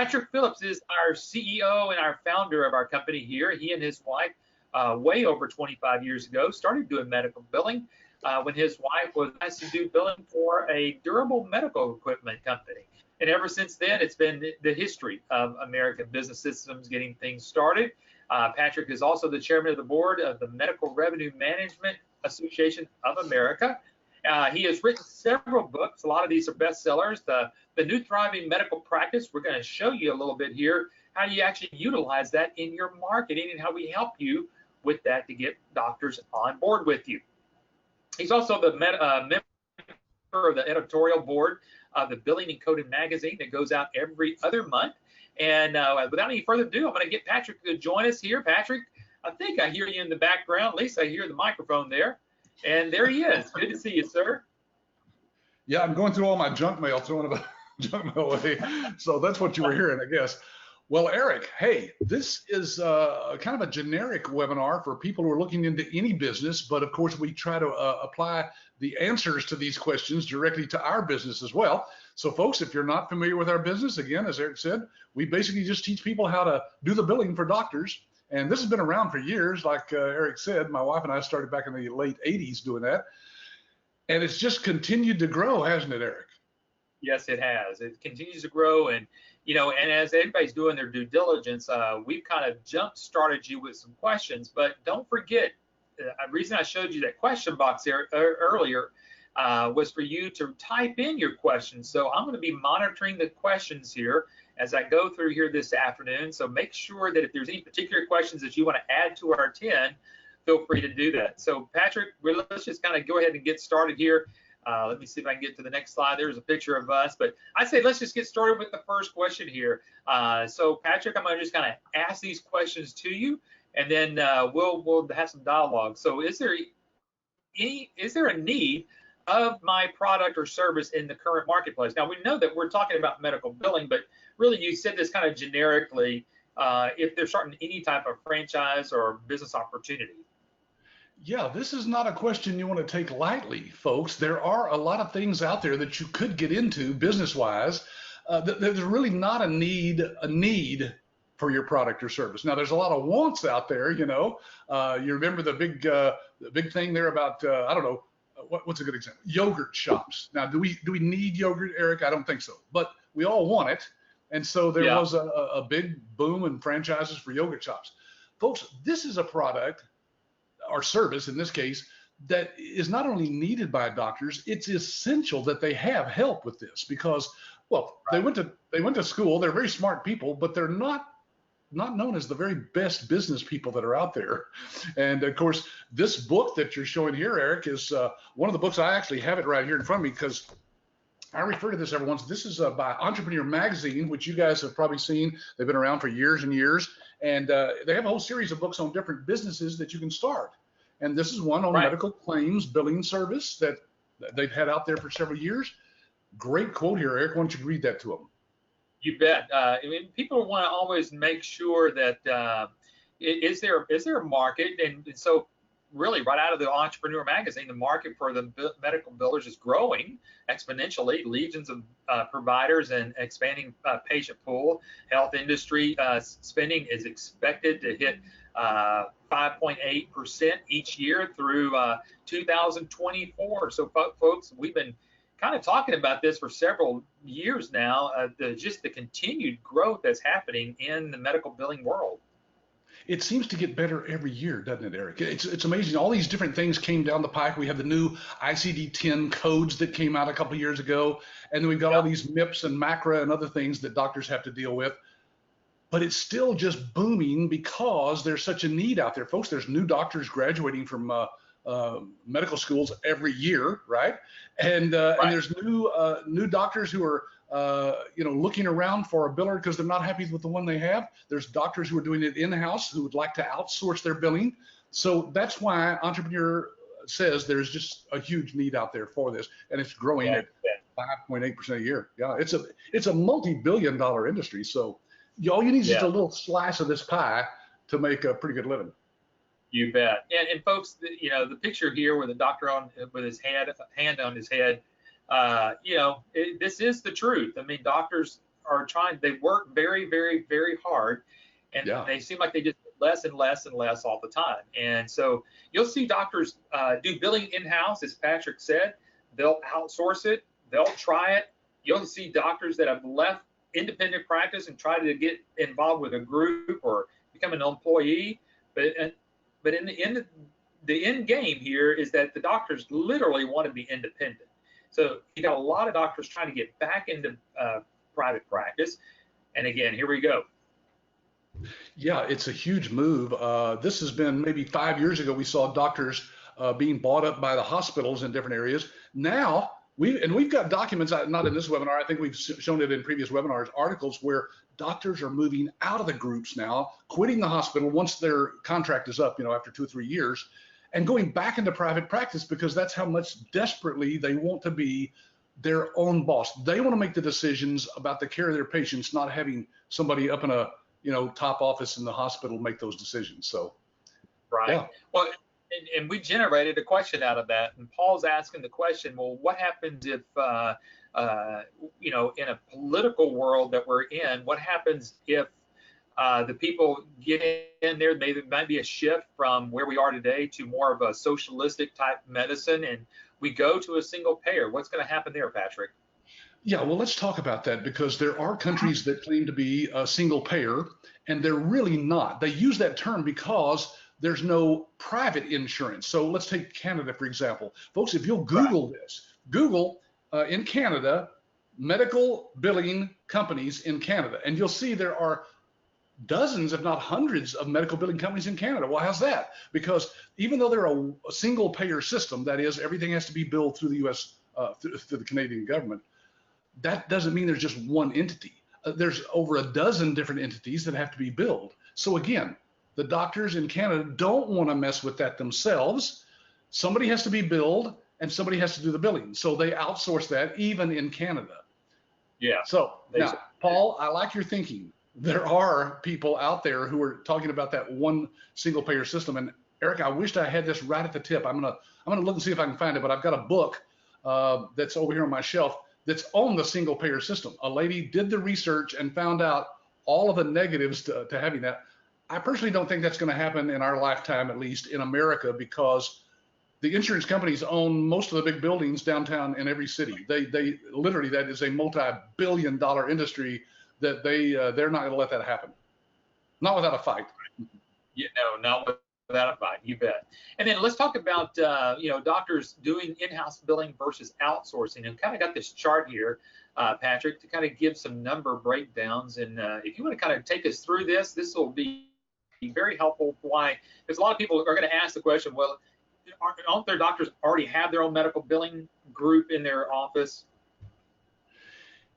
Patrick Phillips is our CEO and our founder of our company here. He and his wife, way over 25 years ago, started doing medical billing when his wife was asked to do billing for a durable medical equipment company. And ever since then, it's been the history of American business systems getting things started. Patrick is also the chairman of the board of the Medical Revenue Management Association of America. He has written several books. A lot of these are bestsellers. The New Thriving Medical Practice. We're going to show you a little bit here how you actually utilize that in your marketing and how we help you with that to get doctors on board with you. He's also the member of the editorial board of the Billing and Coding magazine that goes out every other month. And without any further ado, I'm going to get Patrick to join us here. Patrick, I think I hear you in the background. At least I hear the microphone there. And there he is. Good to see you, sir. Yeah, I'm going through all my junk mail, throwing the junk mail away. So that's what you were hearing, I guess. Well, Eric, hey, this is kind of a generic webinar for people who are looking into any business, but of course we try to apply the answers to these questions directly to our business as well. So folks, if you're not familiar with our business, again, as Eric said, we basically just teach people how to do the billing for doctors. And this has been around for years. Like Eric said, my wife and I started back in the late 80s doing that. And it's just continued to grow, hasn't it, Eric? Yes, it has. It continues to grow. And, you know, and as everybody's doing their due diligence, we've kind of jump started you with some questions. But don't forget, the reason I showed you that question box there earlier was for you to type in your questions. So I'm going to be monitoring the questions here as I go through here this afternoon. So make sure that if there's any particular questions that you want to add to our 10, feel free to do that. So Patrick, let's just kind of go ahead and get started here. Let me see if I can get to the next slide. There's a picture of us, but I'd say let's just get started with the first question here. So Patrick, I'm going to just kind of ask these questions to you, and then we'll have some dialogue. So is there a need of my product or service in the current marketplace? Now, we know that we're talking about medical billing, but really you said this kind of generically, if there's starting any type of franchise or business opportunity. Yeah, this is not a question you want to take lightly, folks. There are a lot of things out there that you could get into business-wise. There's really not a need for your product or service. Now, there's a lot of wants out there, you know. You remember the big thing there about, I don't know, what's a good example? Yogurt shops. Now, do we need yogurt, Eric? I don't think so, but we all want it. And so there was a big boom in franchises for yogurt shops. Folks, this is a product or service in this case that is not only needed by doctors, it's essential that they have help with this because, well, they went to school, they're very smart people, but they're not known as the very best business people that are out there. And of course, this book that you're showing here, Eric, is one of the books. I actually have it right here in front of me because I refer to this every once. This is by Entrepreneur Magazine, which you guys have probably seen. They've been around for years and years. And they have a whole series of books on different businesses that you can start. And this is one on medical claims billing service that they've had out there for several years. Great quote here, Eric. Why don't you read that to them? You bet. I mean, people want to always make sure that is there a market, and so really right out of the Entrepreneur Magazine, the market for the medical billers is growing exponentially. Legions of providers and expanding patient pool. Health industry spending is expected to hit 5.8% each year through 2024. So folks, we've been kind of talking about this for several years now, just the continued growth that's happening in the medical billing world. It seems to get better every year, doesn't it, Eric? It's amazing. All these different things came down the pike. We have the new ICD-10 codes that came out a couple of years ago, and then we've got all these MIPS and MACRA and other things that doctors have to deal with. But it's still just booming because there's such a need out there. Folks, there's new doctors graduating from medical schools every year, right? And there's new doctors who are looking around for a biller because they're not happy with the one they have. There's doctors who are doing it in-house who would like to outsource their billing. So that's why Entrepreneur says there's just a huge need out there for this, and it's growing at 5.8% a year. Yeah, it's a multi-billion-dollar industry. So all you need is just a little slice of this pie to make a pretty good living. You bet. And folks, the picture here with the doctor with his hand on his head, this is the truth. I mean, doctors are trying, they work very, very, very hard, and Yeah. they seem like they just get less and less and less all the time. And so you'll see doctors do billing in-house, as Patrick said. They'll outsource it. They'll try it. You'll see doctors that have left independent practice and try to get involved with a group or become an employee. But in the end game here is that the doctors literally want to be independent. So you got a lot of doctors trying to get back into private practice. And again, here we go. Yeah, it's a huge move. This has been maybe 5 years ago. We saw doctors being bought up by the hospitals in different areas. Now we've got documents, not in this webinar. I think we've shown it in previous webinars, articles where doctors are moving out of the groups now, quitting the hospital once their contract is up, after 2 or 3 years, and going back into private practice because that's how much desperately they want to be their own boss. They want to make the decisions about the care of their patients, not having somebody up in a top office in the hospital make those decisions. So, right. Yeah. Well, and we generated a question out of that, and Paul's asking the question, well, what happens if, in a political world that we're in, what happens if the people get in there, maybe it might be a shift from where we are today to more of a socialistic type medicine, and we go to a single payer. What's going to happen there, Patrick? Yeah, well, let's talk about that because there are countries that claim to be a single payer, and they're really not. They use that term because there's no private insurance. So let's take Canada, for example. Folks, if you'll Google this, Google in Canada, medical billing companies in Canada, and you'll see there are dozens, if not hundreds, of medical billing companies in Canada. Well, how's that? Because even though they're a single payer system, that is, everything has to be billed through the U.S., through the Canadian government, that doesn't mean there's just one entity. There's over a dozen different entities that have to be billed. So again, the doctors in Canada don't want to mess with that themselves. Somebody has to be billed and somebody has to do the billing. So they outsource that even in Canada. Yeah. So now, Paul, I like your thinking. There are people out there who are talking about that one single payer system. And Eric, I wished I had this right at the tip. I'm gonna look and see if I can find it, but I've got a book that's over here on my shelf that's on the single payer system. A lady did the research and found out all of the negatives to having that. I personally don't think that's going to happen in our lifetime, at least in America, because the insurance companies own most of the big buildings downtown in every city. They literally, that is a multi-billion-dollar industry that they're not going to let that happen. Not without a fight. Yeah, no, not without a fight. You bet. And then let's talk about doctors doing in-house billing versus outsourcing. And kind of got this chart here, Patrick, to kind of give some number breakdowns. And if you want to kind of take us through this, this will be very helpful. Why? Because a lot of people are going to ask the question, well, aren't their doctors already have their own medical billing group in their office?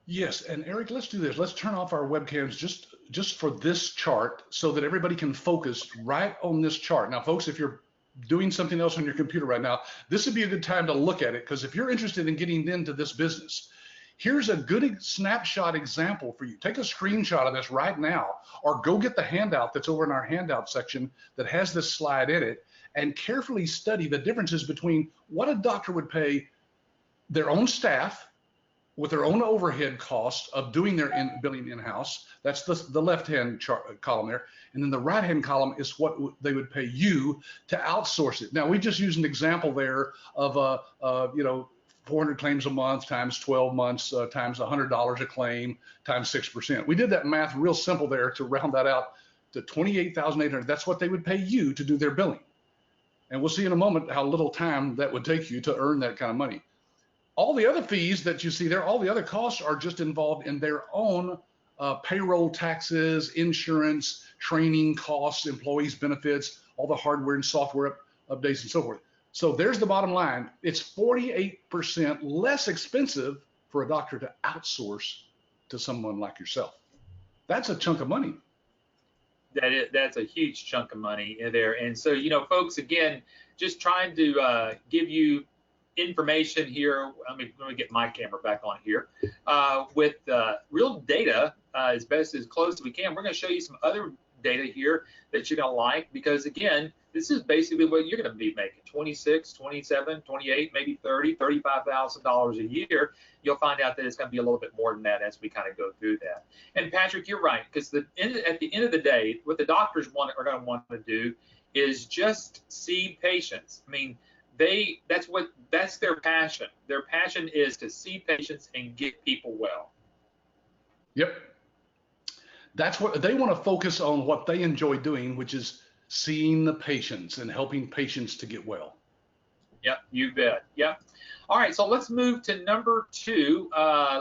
Yes, and Eric, let's do this. Let's turn off our webcams just for this chart so that everybody can focus right on this chart. Now, folks, if you're doing something else on your computer right now, this would be a good time to look at it, because if you're interested in getting into this business, here's a good snapshot example for you. Take a screenshot of this right now, or go get the handout that's over in our handout section that has this slide in it, and carefully study the differences between what a doctor would pay their own staff with their own overhead costs of doing their billing in-house. That's the left-hand column there. And then the right-hand column is what they would pay you to outsource it. Now, we just used an example there of 400 claims a month times 12 months times $100 a claim times 6%. We did that math real simple there to round that out to $28,800. That's what they would pay you to do their billing. And we'll see in a moment how little time that would take you to earn that kind of money. All the other fees that you see there, all the other costs are just involved in their own payroll taxes, insurance, training costs, employees' benefits, all the hardware and software updates and so forth. So there's the bottom line. It's 48% less expensive for a doctor to outsource to someone like yourself. That's a chunk of money. That's a huge chunk of money there. And so, folks, again, just trying to give you information here. Let me get my camera back on here with real data as close as we can. We're going to show you some other data here that you're going to like, because again, this is basically what you're going to be making: 26, 27, 28, maybe 30, $35,000 a year. You'll find out that it's going to be a little bit more than that as we kind of go through that. And Patrick, you're right, because at the end of the day, what the doctors are going to want to do is just see patients. I mean, that's their passion. Their passion is to see patients and get people well. Yep. That's what they want to focus on, what they enjoy doing, which is seeing the patients and helping patients to get well. Yep, you bet. Yep. All right, so let's move to number 2.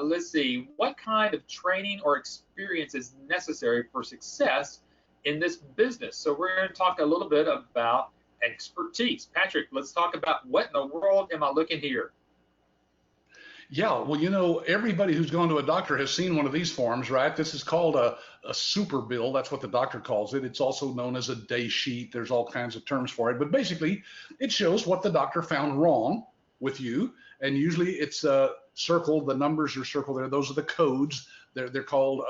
Let's see, what kind of training or experience is necessary for success in this business? So we're going to talk a little bit about expertise. Patrick, let's talk about what in the world am I looking here? Yeah, well, everybody who's gone to a doctor has seen one of these forms, right? This is called a super bill. That's what the doctor calls it. It's also known as a day sheet. There's all kinds of terms for it. But basically, it shows what the doctor found wrong with you. And usually it's circled. The numbers are circled there. Those are the codes. They're called,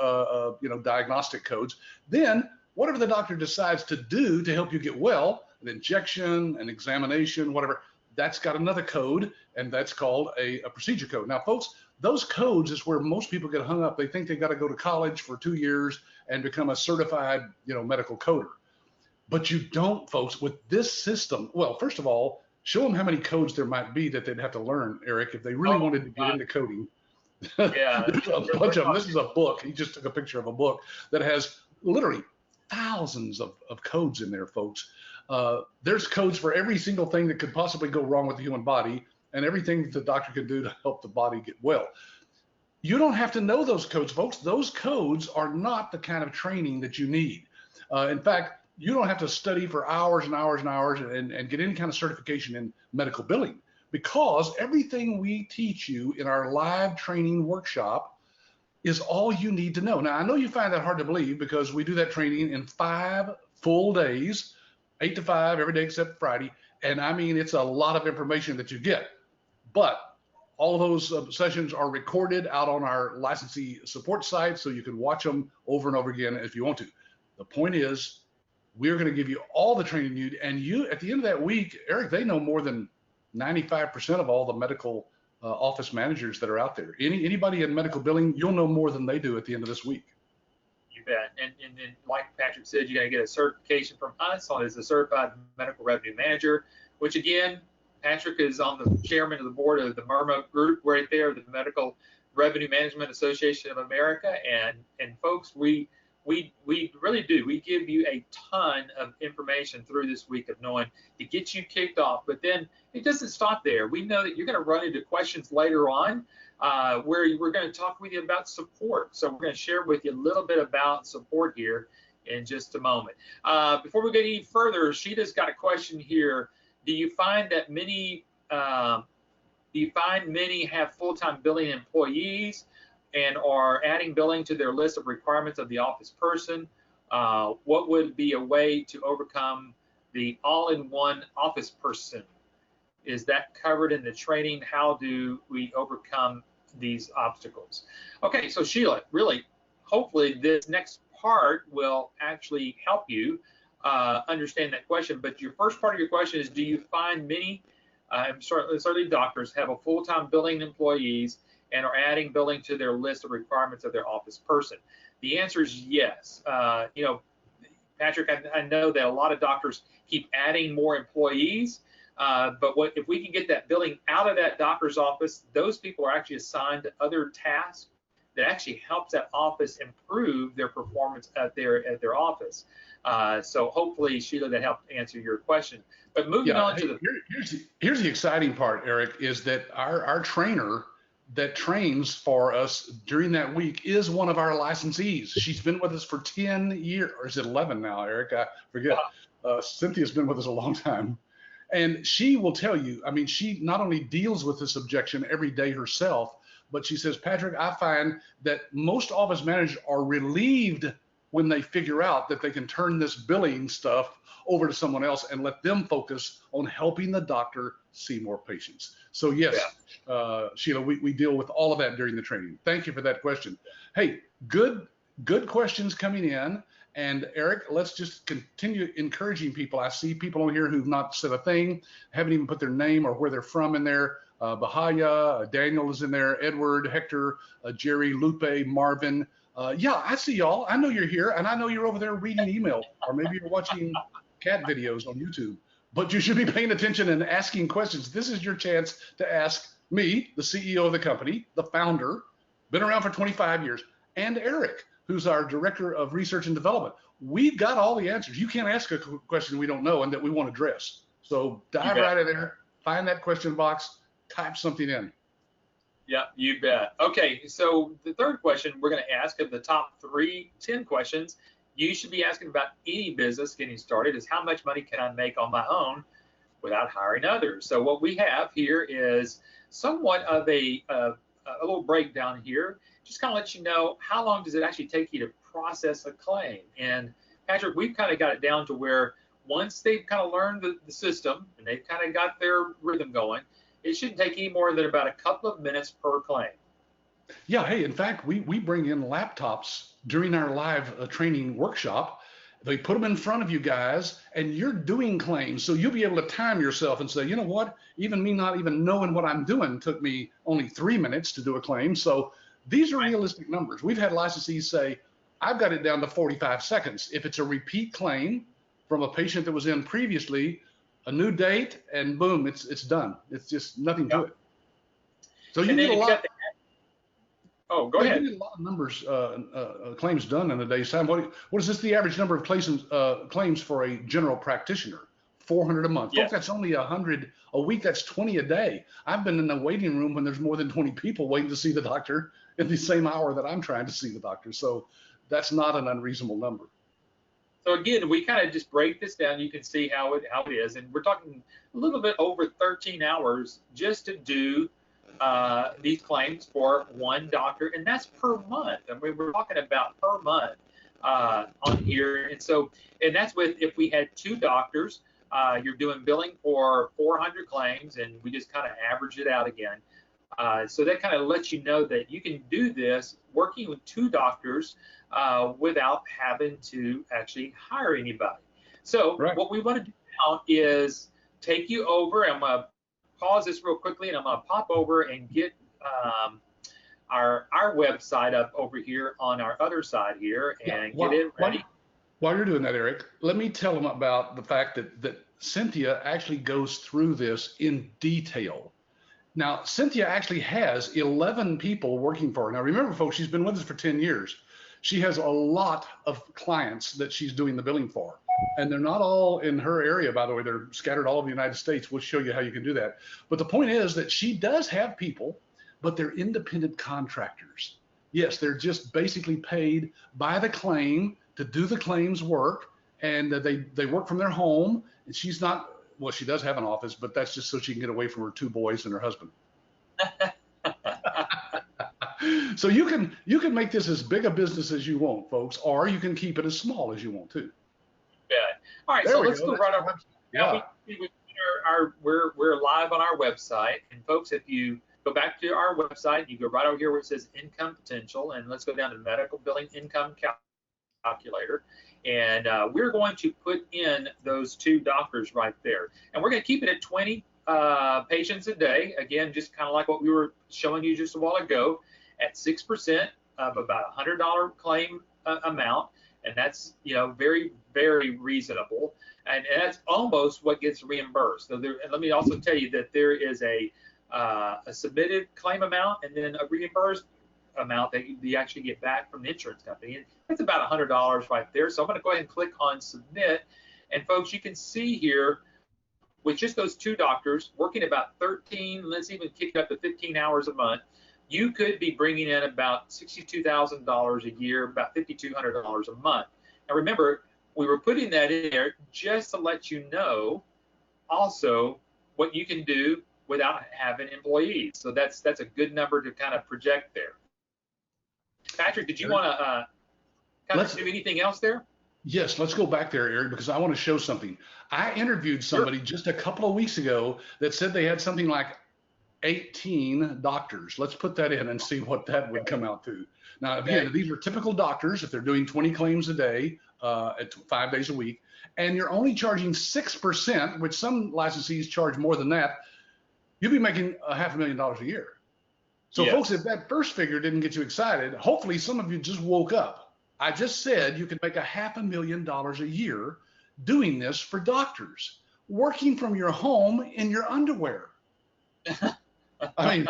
diagnostic codes. Then whatever the doctor decides to do to help you get well, an injection, an examination, whatever, that's got another code, and that's called a procedure code. Now, folks, those codes is where most people get hung up. They think they got to go to college for 2 years and become a certified, medical coder. But you don't, folks, with this system. Well, first of all, show them how many codes there might be that they'd have to learn, Eric, if they really wanted to get into coding. Yeah. There's a bunch of them. This is a book. He just took a picture of a book that has literally thousands of codes in there, folks. There's codes for every single thing that could possibly go wrong with the human body, and everything that the doctor can do to help the body get well. You don't have to know those codes, folks. Those codes are not the kind of training that you need. In fact, you don't have to study for hours and hours and hours and get any kind of certification in medical billing, because everything we teach you in our live training workshop is all you need to know. Now, I know you find that hard to believe, because we do that training in 5 full days, 8 to 5 every day except Friday. And I mean, it's a lot of information that you get. But all of those sessions are recorded out on our licensee support site, so you can watch them over and over again if you want to. The point is, we're going to give you all the training you need. And you, at the end of that week, Eric, they know more than 95% of all the medical office managers that are out there. Anybody in medical billing, you'll know more than they do at the end of this week. You bet. And like Patrick said, you got to get a certification from us as a certified medical revenue manager, which again, Patrick is on the chairman of the board of the MERMA group right there, the Medical Revenue Management Association of America. And folks, we really do. We give you a ton of information through this week of knowing to get you kicked off. But then it doesn't stop there. We know that you're going to run into questions later on where we're going to talk with you about support. So we're going to share with you a little bit about support here in just a moment. Before we get any further, Sheeta's got a question here. Do you find many have full-time billing employees and are adding billing to their list of requirements of the office person? What would be a way to overcome the all-in-one office person? Is that covered in the training? How do we overcome these obstacles? Okay, so Sheila, really, hopefully this next part will actually help you understand that question. But your first part of your question is, do you find many, certainly doctors, have a full-time billing employees and are adding billing to their list of requirements of their office person? The answer is yes. Patrick, I know that a lot of doctors keep adding more employees, but if we can get that billing out of that doctor's office, those people are actually assigned to other tasks that actually helps that office improve their performance at their office. So hopefully, Sheila, that helped answer your question. But moving on to here's the exciting part, Eric, is that our trainer that trains for us during that week is one of our licensees. She's been with us for 10 years, or is it 11 now, Eric? I forget. Cynthia's been with us a long time. And she will tell you, I mean, she not only deals with this objection every day herself, but she says, Patrick, I find that most office managers are relieved when they figure out that they can turn this billing stuff over to someone else and let them focus on helping the doctor see more patients. So yes, Sheila, we deal with all of that during the training. Thank you for that question. Hey, good questions coming in. And Eric, let's just continue encouraging people. I see people on here who've not said a thing, haven't even put their name or where they're from in there. Bahaya, Daniel is in there, Edward, Hector, Jerry, Lupe, Marvin. Yeah, I see y'all. I know you're here, and I know you're over there reading email, or maybe you're watching cat videos on YouTube. But you should be paying attention and asking questions. This is your chance to ask me, the CEO of the company, the founder, been around for 25 years, and Eric, who's our director of research and development. We've got all the answers. You can't ask a question we don't know and that we won't address. So dive right in there, find that question box, type something in. Yeah, you bet. Okay, so the third question we're going to ask of the top 10 questions you should be asking about any business getting started is how much money can I make on my own without hiring others? So what we have here is somewhat of a little breakdown here. Just kind of let you know how long does it actually take you to process a claim. And Patrick, we've kind of got it down to where once they've kind of learned the system and they've kind of got their rhythm going, it shouldn't take any more than about a couple of minutes per claim. Yeah, hey, in fact, we bring in laptops during our live training workshop. They put them in front of you guys, and you're doing claims. So you'll be able to time yourself and say, you know what, even me not even knowing what I'm doing took me only 3 minutes to do a claim. So these are realistic numbers. We've had licensees say, I've got it down to 45 seconds. If it's a repeat claim from a patient that was in previously, a new date, and boom, it's done. It's just nothing to it. So you get a lot. Oh, go ahead. You get a lot of numbers, claims done in a day's time. What is this the average number of claims for a general practitioner? 400 a month. Yeah. Folks, that's only 100 a week. That's 20 a day. I've been in the waiting room when there's more than 20 people waiting to see the doctor in the same hour that I'm trying to see the doctor. So that's not an unreasonable number. So again, we kind of just break this down. You can see how it is, and we're talking a little bit over 13 hours just to do these claims for one doctor, and that's per month. I mean, we're talking about per month on here, and that's with if we had 2 doctors, you're doing billing for 400 claims, and we just kind of average it out again. So that kind of lets you know that you can do this working with 2 doctors without having to actually hire anybody. So what we want to do now is take you over. I'm going to pause this real quickly, and I'm going to pop over and get our website up over here on our other side here and get it ready. While you're doing that, Eric, let me tell them about the fact that Cynthia actually goes through this in detail. Now, Cynthia actually has 11 people working for her. Now, remember, folks, she's been with us for 10 years. She has a lot of clients that she's doing the billing for. And they're not all in her area, by the way. They're scattered all over the United States. We'll show you how you can do that. But the point is that she does have people, but they're independent contractors. Yes, they're just basically paid by the claim to do the claims work. And they work from their home. And she's not, well, she does have an office, but that's just so she can get away from her 2 boys and her husband. So you can make this as big a business as you want, folks, or you can keep it as small as you want too. Yeah. All right, so let's go right over. Yeah. We're live on our website, and folks, if you go back to our website, you go right over here where it says income potential, and let's go down to medical billing income calculator, and we're going to put in those 2 doctors right there, and we're going to keep it at 20 patients a day. Again, just kind of like what we were showing you just a while ago, at 6% of about $100 claim amount, and that's very, very reasonable, and that's almost what gets reimbursed. So and let me also tell you that there is a submitted claim amount and then a reimbursed amount that you actually get back from the insurance company, and that's about $100 right there. So I'm going to go ahead and click on submit, and folks, you can see here with just those 2 doctors working about 13, let's even kick it up to 15 hours a month, you could be bringing in about $62,000 a year, about $5,200 a month. Now remember, we were putting that in there just to let you know also what you can do without having employees. So that's a good number to kind of project there. Patrick, did you want to kind of do anything else there? Yes, let's go back there, Eric, because I want to show something. I interviewed somebody just a couple of weeks ago that said they had something like 18 doctors. Let's put that in and see what that would come out to. Now, again, these are typical doctors. If they're doing 20 claims a day, at 5 days a week, and you're only charging 6%, which some licensees charge more than that, you'll be making $500,000 a year. So Yes. folks, if that first figure didn't get you excited, hopefully some of you just woke up. I just said you could make $500,000 a year doing this for doctors, working from your home in your underwear. In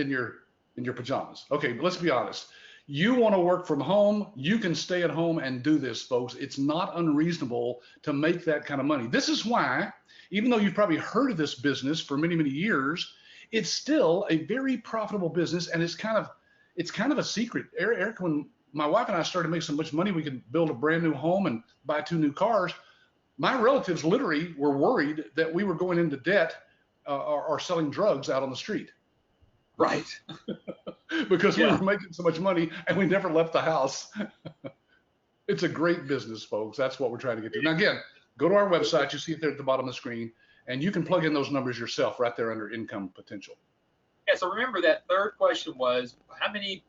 your pajamas. Okay, but let's be honest. You want to work from home, you can stay at home and do this, folks. It's not unreasonable to make that kind of money. This is why, even though you've probably heard of this business for many, many years, it's still a very profitable business, and it's kind of a secret. Eric, when my wife and I started making so much money we could build a brand new home and buy 2 new cars, my relatives literally were worried that we were going into debt or selling drugs out on the street. Right. Because we were making so much money and we never left the house. It's a great business, folks. That's what we're trying to get to. Now, again, go to our website. You see it there at the bottom of the screen, and you can plug in those numbers yourself right there under income potential. Yeah, so remember that third question was, how many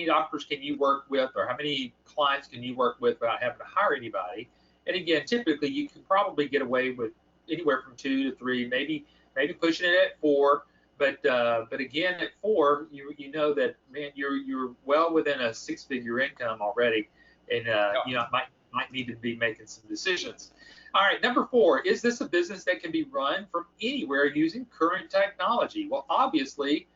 doctors can you work with, or how many clients can you work with without having to hire anybody? And again, typically you can probably get away with anywhere from 2 to 3, maybe pushing it at 4. But again, at 4, you know that, man, you're well within a 6-figure income already, and might need to be making some decisions. All right, number 4, is this a business that can be run from anywhere using current technology? Well, obviously,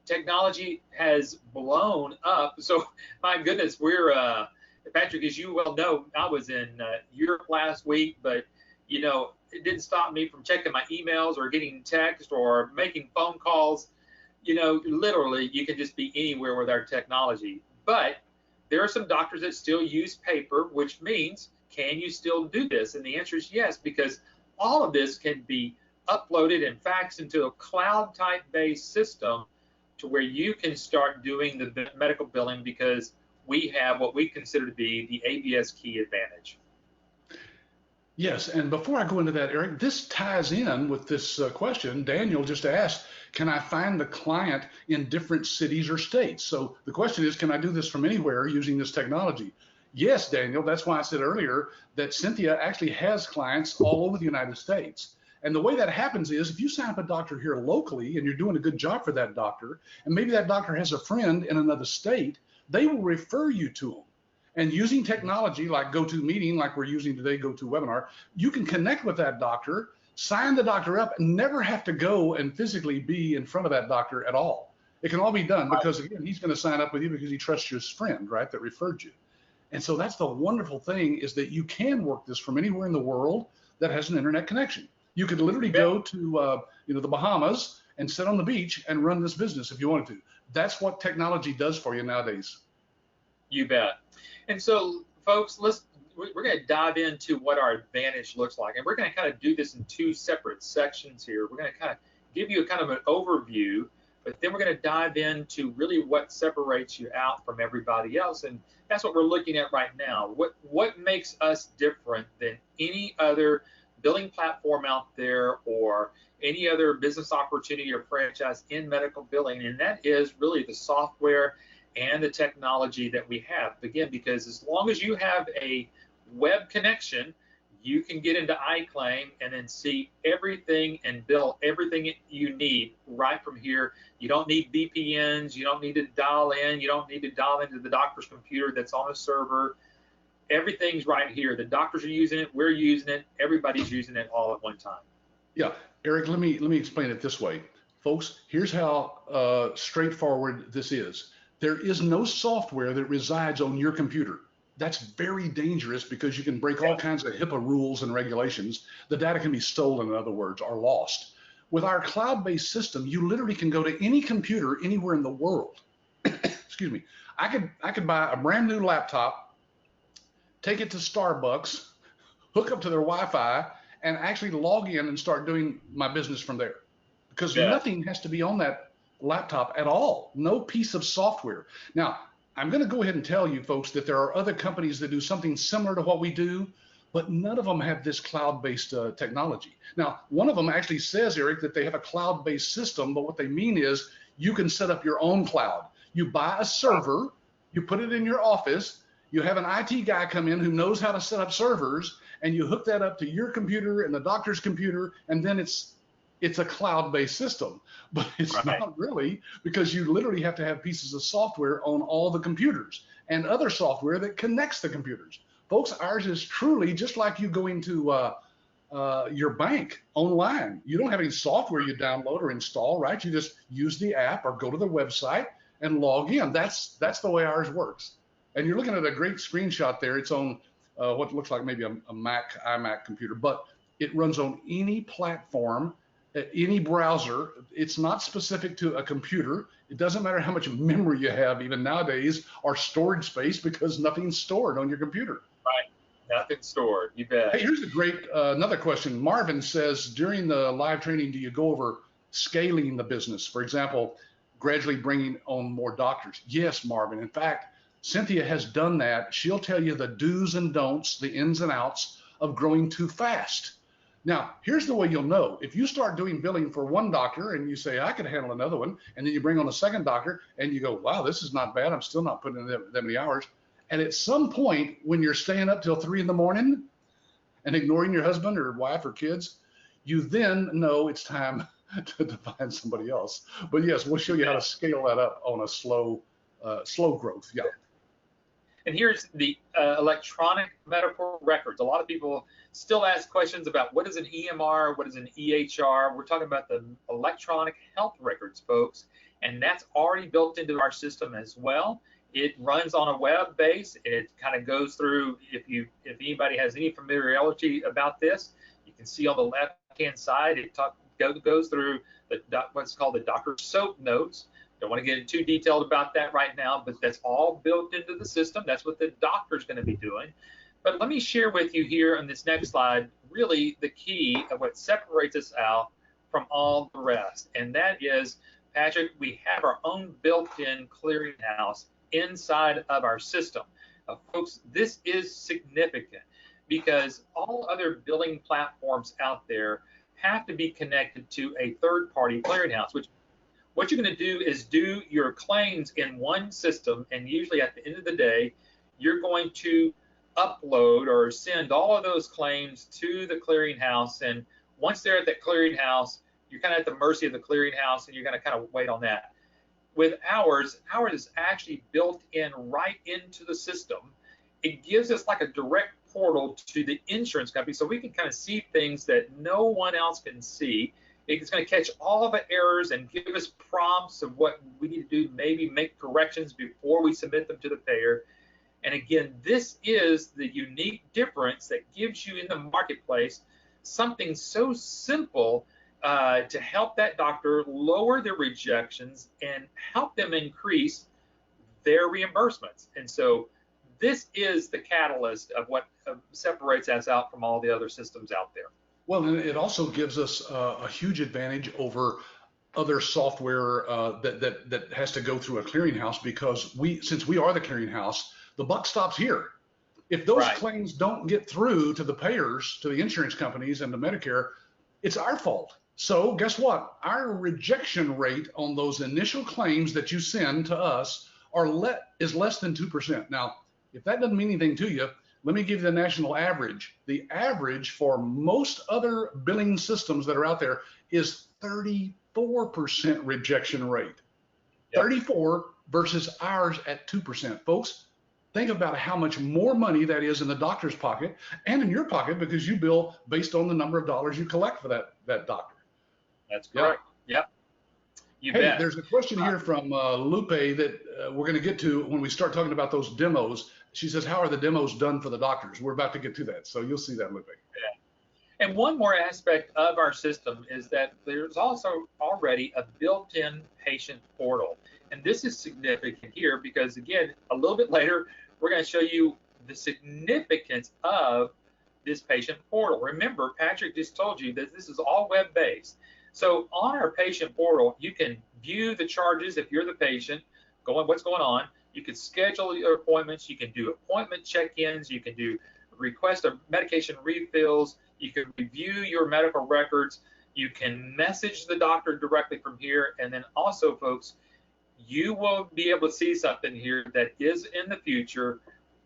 technology has blown up. So, my goodness, we're Patrick, as you well know, I was in Europe last week, but it didn't stop me from checking my emails or getting text or making phone calls. Literally, you can just be anywhere with our technology. But there are some doctors that still use paper, which means, can you still do this? And the answer is yes, because all of this can be uploaded and faxed into a cloud type based system to where you can start doing the medical billing, because we have what we consider to be the ABS key advantage. Yes, and before I go into that, Eric, this ties in with this question. Daniel just asked, can I find the client in different cities or states? So the question is, can I do this from anywhere using this technology? Yes, Daniel, that's why I said earlier that Cynthia actually has clients all over the United States. And the way that happens is, if you sign up a doctor here locally and you're doing a good job for that doctor, and maybe that doctor has a friend in another state, they will refer you to them. And using technology like GoToMeeting, like we're using today, GoToWebinar, you can connect with that doctor, sign the doctor up, and never have to go and physically be in front of that doctor at all. It can all be done because, again, he's going to sign up with you because he trusts your friend, right, that referred you. And so that's the wonderful thing, is that you can work this from anywhere in the world that has an internet connection. You could literally go to the Bahamas and sit on the beach and run this business if you wanted to. That's what technology does for you nowadays. You bet. And so, folks, we're going to dive into what our advantage looks like. And we're going to kind of do this in 2 separate sections here. We're going to kind of give you a kind of an overview, but then we're going to dive into really what separates you out from everybody else. And that's what we're looking at right now. What makes us different than any other billing platform out there, or any other business opportunity or franchise in medical billing? And that is really the software and the technology that we have. Again, because as long as you have a web connection, you can get into iClaim and then see everything and bill everything you need right from here. You don't need VPNs. You don't need to dial in. You don't need to dial into the doctor's computer that's on a server. Everything's right here. The doctors are using it. We're using it. Everybody's using it all at one time. Yeah, Eric, let me explain it this way. Folks, here's how straightforward this is. There is no software that resides on your computer. That's very dangerous, because you can break all kinds of HIPAA rules and regulations. The data can be stolen, in other words, or lost. With our cloud-based system, you literally can go to any computer anywhere in the world. Excuse me. I could buy a brand new laptop, take it to Starbucks, hook up to their Wi-Fi, and actually log in and start doing my business from there. Because nothing has to be on that laptop at all. No piece of software. Now, I'm going to go ahead and tell you, folks, that there are other companies that do something similar to what we do, but none of them have this cloud-based technology. Now, one of them actually says, Eric, that they have a cloud-based system, but what they mean is you can set up your own cloud. You buy a server, you put it in your office, You have an IT guy come in who knows how to set up servers, and you hook that up to your computer and the doctor's computer, and then it's a cloud-based system. But it's Right. not really, because you literally have to have pieces of software on all the computers and other software that connects the computers. Folks, ours is truly just like you going to your bank online. You don't have any software you download or install, right? You just use the app or go to the website and log in. That's the way ours works. And you're looking at a great screenshot there. It's on what looks like maybe a Mac, iMac computer, but it runs on any platform, any browser. It's not specific to a computer. It doesn't matter how much memory you have, even nowadays, or storage space, because nothing's stored on your computer. Right. Nothing stored. You bet. Hey, here's a great another question. Marvin says, during the live training, do you go over scaling the business? For example, gradually bringing on more doctors? Yes, Marvin. In fact, Cynthia has done that. She'll tell you the do's and don'ts, the ins and outs of growing too fast. Now, here's the way you'll know. If you start doing billing for one doctor and you say, I could handle another one, and then you bring on a second doctor and you go, wow, this is not bad. I'm still not putting in that many hours. And at some point, when you're staying up till 3 in the morning and ignoring your husband or wife or kids, you then know it's time to find somebody else. But yes, we'll show you how to scale that up on a slow growth. Yeah. And here's the electronic medical records. A lot of people still ask questions about what is an EMR, what is an EHR. We're talking about the electronic health records, folks, and that's already built into our system as well. It runs on a web base. It kind of goes through, if anybody has any familiarity about this, you can see on the left-hand side, it goes through what's called the Dr. Soap notes. Don't want to get too detailed about that right now, but that's all built into the system. That's what the doctor's going to be doing. But let me share with you here on this next slide really the key of what separates us out from all the rest. And that is, Patrick, we have our own built-in clearinghouse inside of our system. Folks, this is significant because all other billing platforms out there have to be connected to a third-party clearinghouse, which what you're going to do is do your claims in one system, and usually at the end of the day, you're going to upload or send all of those claims to the clearinghouse. And once they're at that clearinghouse, you're kind of at the mercy of the clearinghouse, and you're going to kind of wait on that. With ours is actually built in right into the system. It gives us like a direct portal to the insurance company, so we can kind of see things that no one else can see. It's going to catch all of the errors and give us prompts of what we need to do, maybe make corrections before we submit them to the payer. And again, this is the unique difference that gives you in the marketplace something so simple to help that doctor lower their rejections and help them increase their reimbursements. And so this is the catalyst of what separates us out from all the other systems out there. Well, and it also gives us a huge advantage over other software that has to go through a clearinghouse, because since we are the clearinghouse, the buck stops here. If those claims don't get through to the payers, to the insurance companies and the Medicare, it's our fault. So guess what? Our rejection rate on those initial claims that you send to us is less than 2%. Now, if that doesn't mean anything to you, let me give you the national average. The average for most other billing systems that are out there is 34% rejection rate. Yep. 34 versus ours at 2%. Folks, think about how much more money that is in the doctor's pocket and in your pocket, because you bill based on the number of dollars you collect for that doctor. That's correct. Yep. You bet. There's a question here from Lupe that we're going to get to when we start talking about those demos. She says, how are the demos done for the doctors? We're about to get to that, so you'll see that, Lupe. Yeah. And one more aspect of our system is that there's also already a built-in patient portal. And this is significant here because, again, a little bit later, we're going to show you the significance of this patient portal. Remember, Patrick just told you that this is all web-based. So on our patient portal, you can view the charges if you're the patient, what's going on. You can schedule your appointments. You can do appointment check-ins. You can do request of medication refills. You can review your medical records. You can message the doctor directly from here. And then also, folks, you will be able to see something here that is in the future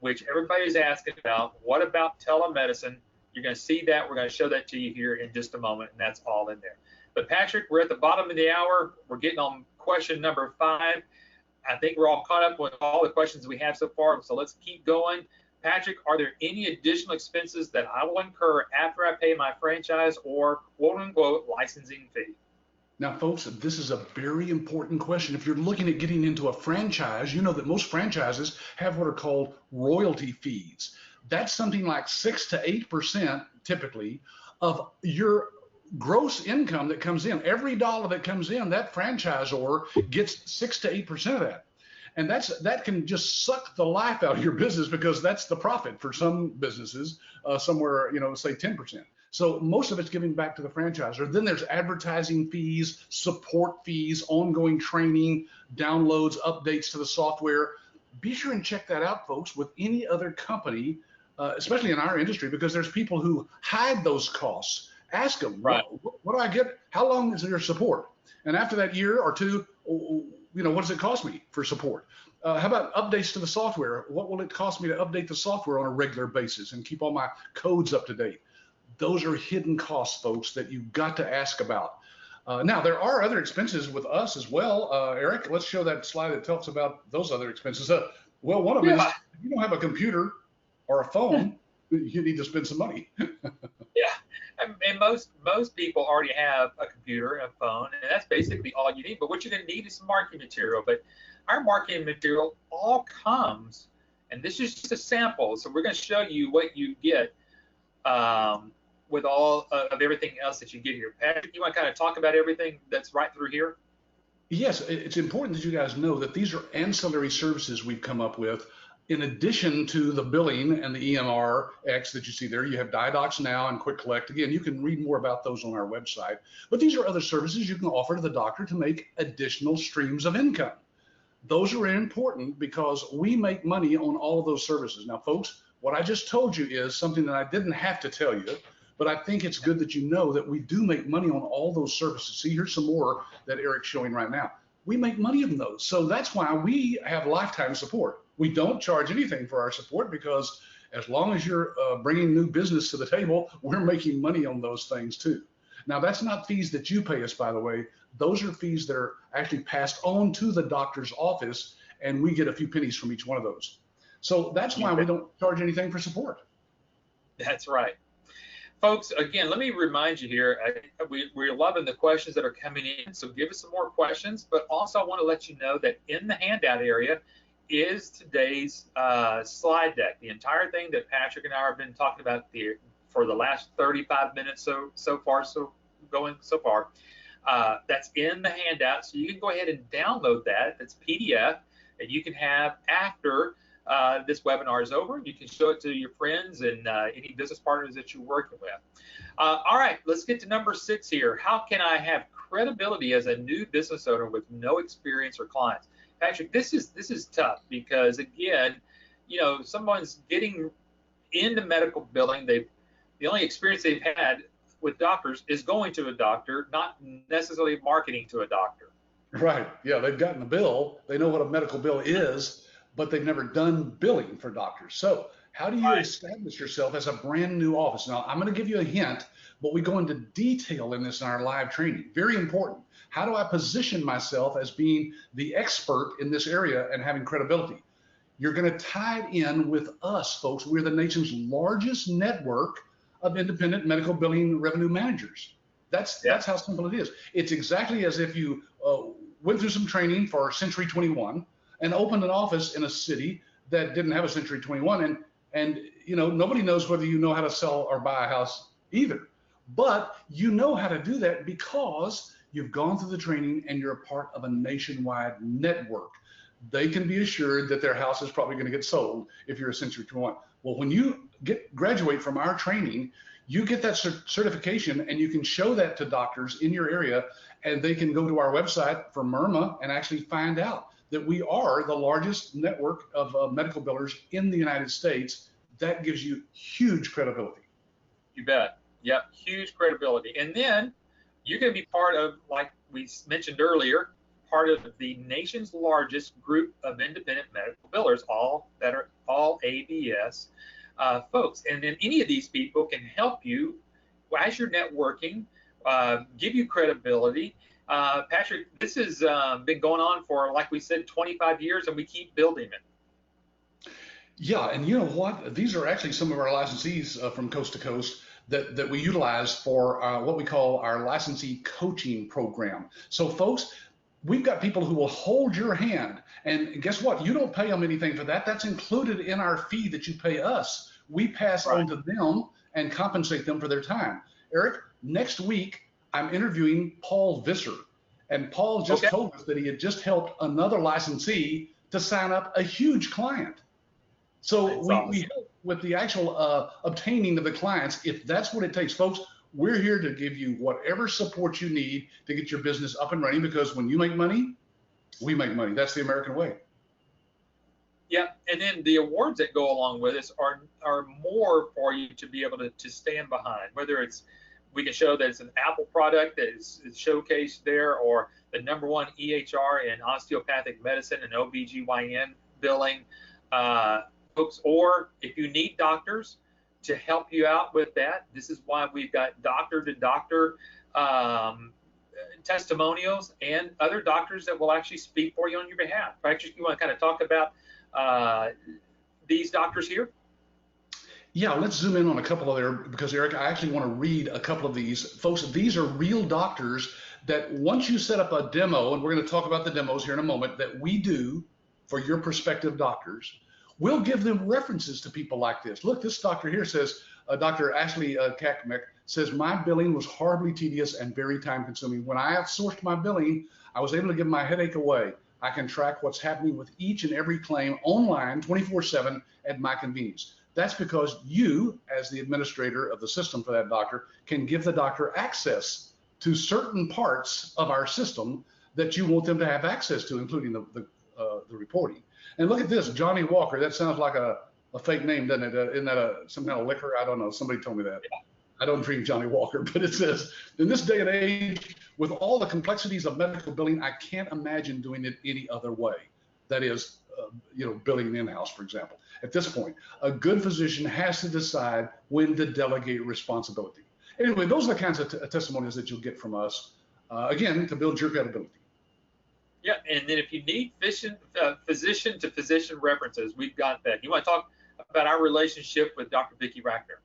which everybody's asking about. What about telemedicine? You're going to see that. We're going to show that to you here in just a moment, and that's all in there. But Patrick, we're at the bottom of the hour. We're getting on question number 5. I think we're all caught up with all the questions we have so far, so let's keep going. Patrick, are there any additional expenses that I will incur after I pay my franchise or quote-unquote licensing fee? Now, folks, this is a very important question. If you're looking at getting into a franchise, you know that most franchises have what are called royalty fees. That's something like 6 to 8% typically of your gross income that comes in. Every dollar that comes in, that franchisor gets 6 to 8% of that. And that can just suck the life out of your business, because that's the profit for some businesses, somewhere, say 10%. So most of it's giving back to the franchisor. Then there's advertising fees, support fees, ongoing training, downloads, updates to the software. Be sure and check that out, folks, with any other company, especially in our industry, because there's people who hide those costs. Ask them, right. What do I get? How long is your support? And after that year or two, what does it cost me for support? How about updates to the software? What will it cost me to update the software on a regular basis and keep all my codes up to date? Those are hidden costs, folks, that you've got to ask about. Now, there are other expenses with us as well. Eric, let's show that slide that talks about those other expenses. Well, one of them is, if you don't have a computer or a phone, you need to spend some money. Yeah, and most people already have a computer and a phone, and that's basically all you need. But what you're going to need is some marketing material. But our marketing material all comes, and this is just a sample. So we're going to show you what you get with all of everything else that you get here. Patrick, you want to kind of talk about everything that's right through here? Yes, it's important that you guys know that these are ancillary services we've come up with. In addition to the billing and the EMR-X that you see there, you have DiDocs Now and Quick Collect. Again, you can read more about those on our website. But these are other services you can offer to the doctor to make additional streams of income. Those are important because we make money on all of those services. Now, folks, what I just told you is something that I didn't have to tell you, but I think it's good that you know that we do make money on all those services. See, here's some more that Eric's showing right now. We make money on those. So that's why we have lifetime support. We don't charge anything for our support, because as long as you're bringing new business to the table, we're making money on those things too. Now, that's not fees that you pay us, by the way. Those are fees that are actually passed on to the doctor's office, and we get a few pennies from each one of those. So that's why we don't charge anything for support. That's right. Folks, again, let me remind you here, we're loving the questions that are coming in, so give us some more questions. But also I want to let you know that in the handout area is today's slide deck, the entire thing that Patrick and I have been talking about for the last 35 minutes so far. That's in the handout, so you can go ahead and download that. That's PDF, and you can have after this webinar is over. You can show it to your friends and any business partners that you're working with. All right, let's get to number 6 here. How can I have credibility as a new business owner with no experience or clients? Patrick, this is tough because, again, someone's getting into medical billing. The only experience they've had with doctors is going to a doctor, not necessarily marketing to a doctor. Right. Yeah, they've gotten a bill. They know what a medical bill is, but they've never done billing for doctors. So how do you establish yourself as a brand new office? Now, I'm going to give you a hint, but we go into detail in this in our live training. Very important. How do I position myself as being the expert in this area and having credibility? You're going to tie it in with us, folks. We're the nation's largest network of independent medical billing revenue managers. That's how simple it is. It's exactly as if you went through some training for Century 21 and opened an office in a city that didn't have a Century 21, and nobody knows whether you know how to sell or buy a house either. But you know how to do that because you've gone through the training and you're a part of a nationwide network. They can be assured that their house is probably going to get sold if you're a Century 21. Well, when you graduate from our training, you get that certification, and you can show that to doctors in your area, and they can go to our website for MIRMA and actually find out that we are the largest network of medical billers in the United States. That gives you huge credibility. You bet. Yep, huge credibility. And then you're going to be part of, like we mentioned earlier, part of the nation's largest group of independent medical billers, all that are all ABS folks. And then any of these people can help you as you're networking, give you credibility. Patrick, this has been going on for, like we said, 25 years, and we keep building it. Yeah, and you know what? These are actually some of our licensees from coast to coast that we utilize for what we call our licensee coaching program. So folks, we've got people who will hold your hand, and guess what? You don't pay them anything for that. That's included in our fee that you pay us. We pass on to them and compensate them for their time. Eric, next week, I'm interviewing Paul Visser, and Paul just told us that he had just helped another licensee to sign up a huge client. So we help with the actual obtaining of the clients, if that's what it takes. Folks, we're here to give you whatever support you need to get your business up and running, because when you make money, we make money. That's the American way. Yeah, and then the awards that go along with this are more for you to be able to stand behind, whether it's we can show that it's an Apple product that is showcased there, or the #1 EHR in osteopathic medicine and OBGYN billing. Folks, or if you need doctors to help you out with that, this is why we've got doctor-to-doctor testimonials and other doctors that will actually speak for you on your behalf. Patrick, you want to kind of talk about these doctors here? Yeah, let's zoom in on a couple of there, because Eric, I actually want to read a couple of these. Folks, these are real doctors that once you set up a demo, and we're going to talk about the demos here in a moment, that we do for your prospective doctors, we'll give them references to people like this. Look, this doctor here says, Dr. Ashley Kakmek says, my billing was horribly tedious and very time consuming. When I outsourced my billing, I was able to give my headache away. I can track what's happening with each and every claim online 24/7 at my convenience. That's because you, as the administrator of the system for that doctor, can give the doctor access to certain parts of our system that you want them to have access to, including the reporting. And look at this, Johnny Walker. That sounds like a fake name, doesn't it? Isn't that some kind of liquor? I don't know. Somebody told me that. I don't drink Johnny Walker, but it says, in this day and age, with all the complexities of medical billing, I can't imagine doing it any other way. That is, billing in-house, for example. At this point, a good physician has to decide when to delegate responsibility. Anyway, those are the kinds of testimonials that you'll get from us, again, to build your credibility. Yeah, and then if you need physician-to-physician references, we've got that. You want to talk about our relationship with Dr. Vicki Rackner?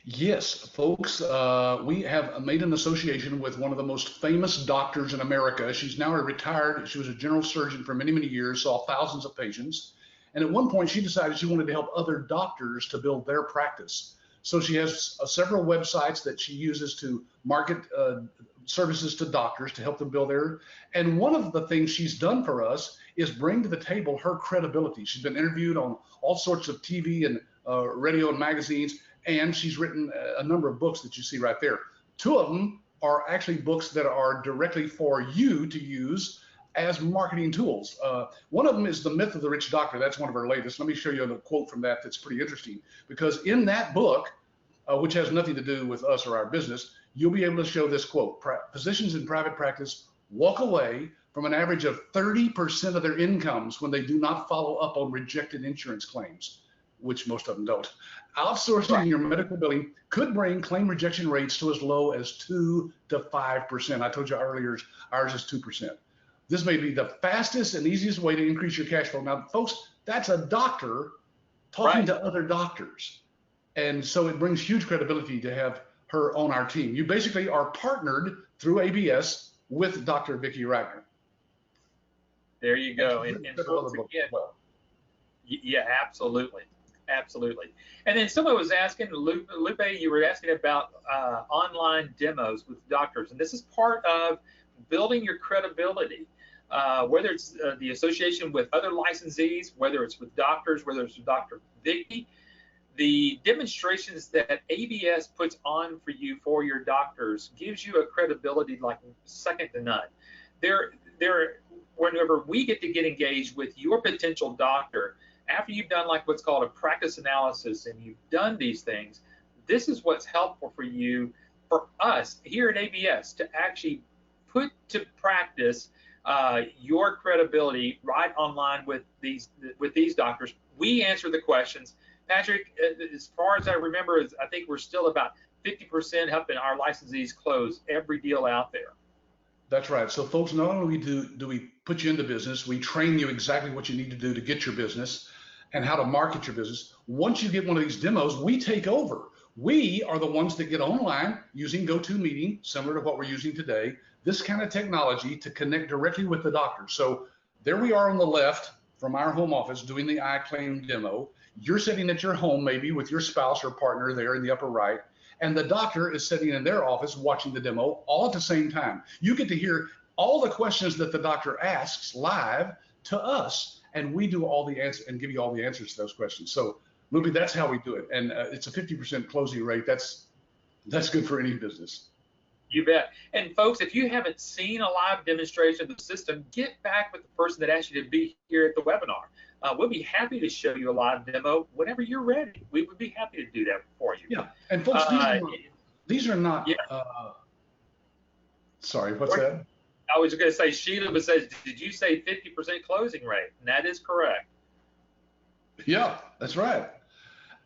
Yes, folks, we have made an association with one of the most famous doctors in America. She's now retired. She was a general surgeon for many, many years, saw thousands of patients. And at one point, she decided she wanted to help other doctors to build their practice. So she has several websites that she uses to market services to doctors to help them build their. And one of the things she's done for us is bring to the table her credibility. She's been interviewed on all sorts of TV and radio and magazines, and she's written a number of books that you see right there. Two of them are actually books that are directly for you to use as marketing tools. One of them is The Myth of the Rich Doctor. That's one of her latest. Let me show you a quote from that that's pretty interesting, because in that book, which has nothing to do with us or our business, you'll be able to show this quote. Physicians in private practice walk away from an average of 30% of their incomes when they do not follow up on rejected insurance claims, which most of them don't. Outsourcing your medical billing could bring claim rejection rates to as low as 2 to 5%. I told you earlier, ours is 2%. This may be the fastest and easiest way to increase your cash flow. Now, folks, that's a doctor talking to other doctors. And so it brings huge credibility to have her on our team. You basically are partnered through ABS with Dr. Vicki Rackner. There you go. And folks, again, yeah, absolutely. Absolutely. And then someone was asking, Lupe, you were asking about online demos with doctors. And this is part of building your credibility, whether it's the association with other licensees, whether it's with doctors, whether it's with Dr. Vicki. The demonstrations that ABS puts on for you for your doctors gives you a credibility like second to none. Whenever we get engaged with your potential doctor, after you've done like what's called a practice analysis and you've done these things, this is what's helpful for you, for us here at ABS, to actually put to practice your credibility right online with these doctors. We answer the questions. Patrick, as far as I remember, I think we're still about 50% helping our licensees close every deal out there. That's right. So folks, not only do we put you into business, we train you exactly what you need to do to get your business and how to market your business. Once you get one of these demos, we take over. We are the ones that get online using GoToMeeting, similar to what we're using today, this kind of technology to connect directly with the doctor. So there we are on the left from our home office doing the iClaim demo. You're sitting at your home maybe with your spouse or partner there in the upper right, and the doctor is sitting in their office watching the demo all at the same time. You get to hear all the questions that the doctor asks live to us, and we do all the answers and give you all the answers to those questions. So, Luby, that's how we do it, and it's a 50% closing rate. That's good for any business. You bet. And folks, if you haven't seen a live demonstration of the system, get back with the person that asked you to be here at the webinar. We'll be happy to show you a live demo whenever you're ready. We would be happy to do that for you. Yeah, and folks, these are not. Yeah. Sorry, what's that? I was going to say, Sheila says, did you say 50% closing rate? And that is correct. Yeah, that's right.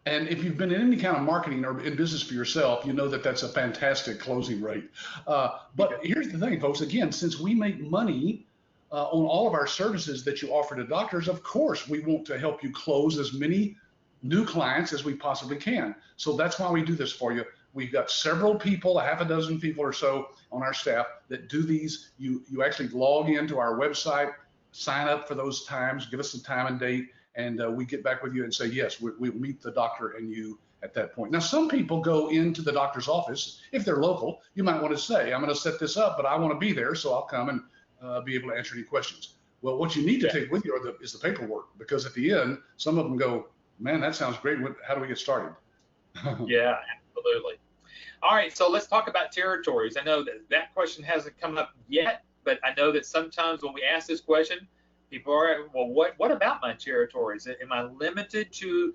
And if you've been in any kind of marketing or in business for yourself, you know that that's a fantastic closing rate. But here's the thing, folks. Again, since we make money on all of our services that you offer to doctors, of course, we want to help you close as many new clients as we possibly can. So that's why we do this for you. We've got several people, a half a dozen people or so on our staff that do these. You actually log into our website, sign up for those times, give us the time and date, and we get back with you and say, yes, we'll meet the doctor and you at that point. Now, some people go into the doctor's office. If they're local, you might want to say, I'm going to set this up, but I want to be there, so I'll come and be able to answer any questions. Well, what you need to take with you is the paperwork, because at the end, some of them go, man, that sounds great. How do we get started? Yeah, absolutely. All right, so let's talk about territories. I know that question hasn't come up yet, but I know that sometimes when we ask this question, people are, well, what about my territories? Am I limited to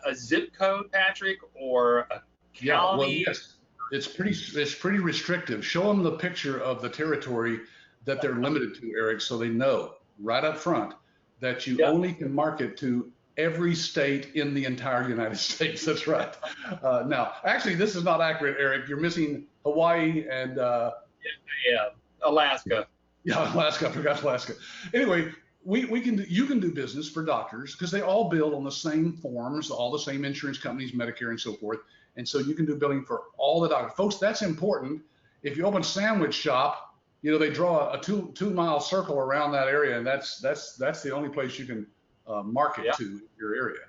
a zip code, Patrick, or a county? Yeah, well, yes, it's pretty restrictive. Show them the picture of the territory that they're limited to, Eric, so they know right up front that you only can market to every state in the entire United States. That's right. Now, actually, this is not accurate, Eric. You're missing Hawaii and Alaska. Yeah, Alaska. I forgot Alaska. Anyway, you can do business for doctors because they all bill on the same forms, all the same insurance companies, Medicare, and so forth. And so you can do billing for all the doctors. Folks, that's important. If you open a sandwich shop, they draw a two-mile circle around that area, and that's the only place you can market to your area.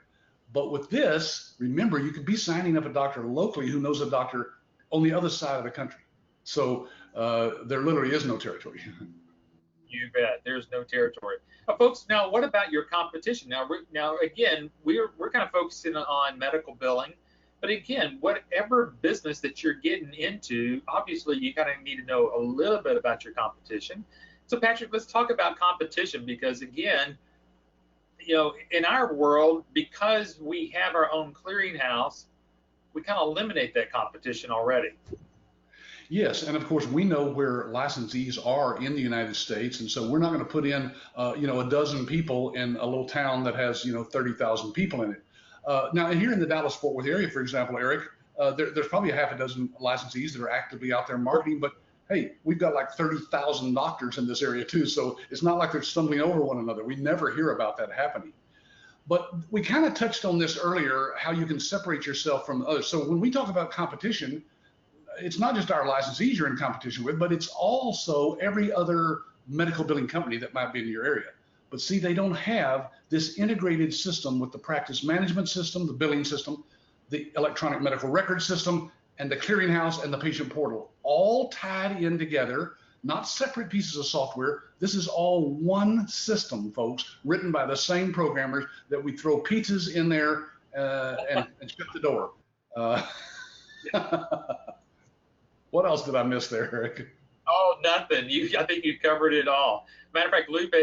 But with this, remember, you could be signing up a doctor locally who knows a doctor on the other side of the country. So there literally is no territory. You bet. There's no territory. Folks, now what about your competition? Now again, we're kind of focusing on medical billing, but again, whatever business that you're getting into, obviously you kind of need to know a little bit about your competition. So Patrick, let's talk about competition, because again, in our world, because we have our own clearinghouse, we kind of eliminate that competition already. Yes, and of course we know where licensees are in the United States, and so we're not going to put in, a dozen people in a little town that has, 30,000 people in it. Now, here in the Dallas-Fort Worth area, for example, Eric, there's probably a half a dozen licensees that are actively out there marketing, but hey, we've got like 30,000 doctors in this area too, so it's not like they're stumbling over one another. We never hear about that happening. But we kind of touched on this earlier, how you can separate yourself from others. So when we talk about competition, it's not just our licensees you're in competition with, but it's also every other medical billing company that might be in your area. But see, they don't have this integrated system with the practice management system, the billing system, the electronic medical record system, and the clearinghouse and the patient portal, all tied in together, not separate pieces of software. This is all one system, folks, written by the same programmers that we throw pizzas in there and shut the door. What else did I miss there, Eric? Oh, nothing. I think you covered it all. Matter of fact, Lupe,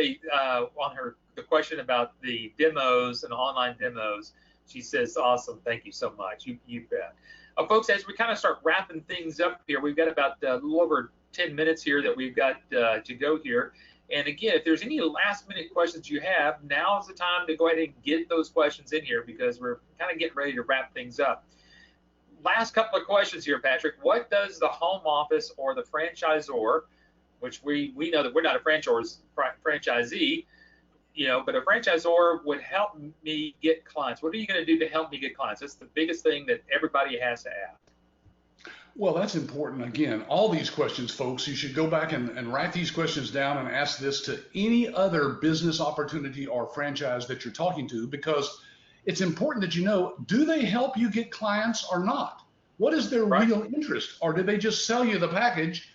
on the question about the demos and online demos, she says, awesome, thank you so much. You bet. Folks, as we kind of start wrapping things up here, we've got about a little over 10 minutes here that we've got to go here. And again, if there's any last minute questions you have, now is the time to go ahead and get those questions in here because we're kind of getting ready to wrap things up. Last couple of questions here, Patrick. What does the home office or the franchisor, which we know that we're not a franchisee, but a franchisor would help me get clients. What are you going to do to help me get clients? That's the biggest thing that everybody has to ask. Well, that's important. Again, all these questions, folks, you should go back and write these questions down and ask this to any other business opportunity or franchise that you're talking to, because it's important that you know, do they help you get clients or not? What is their real interest? Or do they just sell you the package,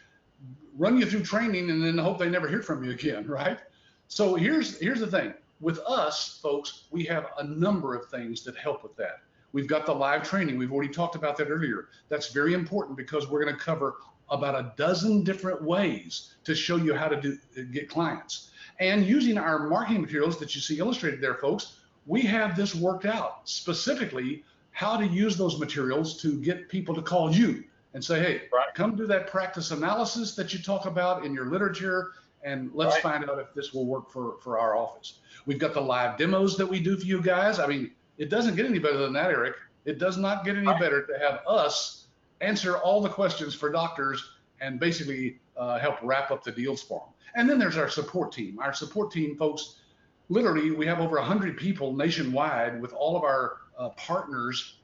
run you through training, and then hope they never hear from you again, right? So here's the thing. With us, folks, we have a number of things that help with that. We've got the live training. We've already talked about that earlier. That's very important because we're going to cover about a dozen different ways to show you how to get clients. And using our marketing materials that you see illustrated there, folks, we have this worked out specifically how to use those materials to get people to call you and say, hey, come do that practice analysis that you talk about in your literature, and let's find out if this will work for our office. We've got the live demos that we do for you guys. I mean, it doesn't get any better than that, Eric. It does not get any better to have us answer all the questions for doctors and basically help wrap up the deals for them. And then there's our support team. Our support team, folks, literally, we have over 100 people nationwide with all of our partners